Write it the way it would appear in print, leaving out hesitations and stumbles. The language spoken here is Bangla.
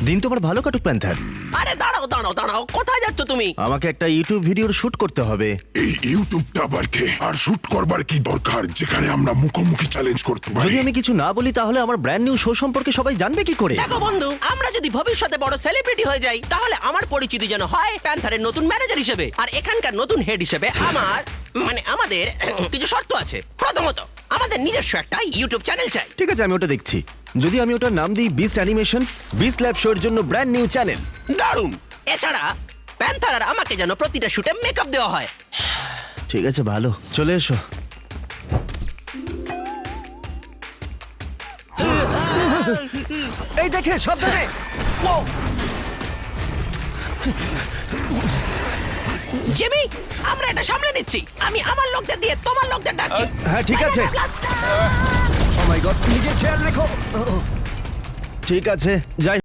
দিন তোমার ভালো কাটুক প্যান্থার। আরে দাঁড়াও দাঁড়াও দাঁড়াও, কোথায় যাচ্ছ তুমি? আমাকে একটা ইউটিউব ভিডিওর শুট করতে হবে। এই ইউটিউবটা আবার কে? আর শুট করবার কি দরকার যেখানে আমরা মুখোমুখি চ্যালেঞ্জ করতে পারি? যদি আমি কিছু না বলি তাহলে আমার ব্র্যান্ড নিউ শো সম্পর্কে সবাই জানবে কি করে? দেখো বন্ধু, আমরা যদি ভবিষ্যতে বড় সেলিব্রিটি হয়ে যাই তাহলে আমার পরিচিতি যেন হয় প্যান্থারের নতুন ম্যানেজার হিসেবে, আর এখানকার নতুন হেড হিসেবে আমাদের কিছু শর্ত আছে। প্রথমত, আমাদের নিজস্ব একটা ইউটিউব চ্যানেল চাই। ঠিক আছে, আমি ওটা দেখছি। যদি আমি ওটার নাম দিই বিস্ট অ্যানিমেশনস, বিস্ট ল্যাব শোর জন্য ব্র্যান্ড নিউ চ্যানেল। দারুণ। এছাড়া প্যান্থার আর আমাকে যেন প্রতিটা শুটে মেকআপ দেওয়া হয়। ঠিক আছে, ভালো, চলে এসো। এই দেখে সাবধানে। জিমি, আমরা এটা সামলে নিচ্ছি। আমি আমার লোকদের দিয়ে তোমার লোকদের ডাকছি। হ্যাঁ, ঠিক আছে। ও মাই গড, নিজের খেয়াল রেখো। ঠিক আছে, যাই।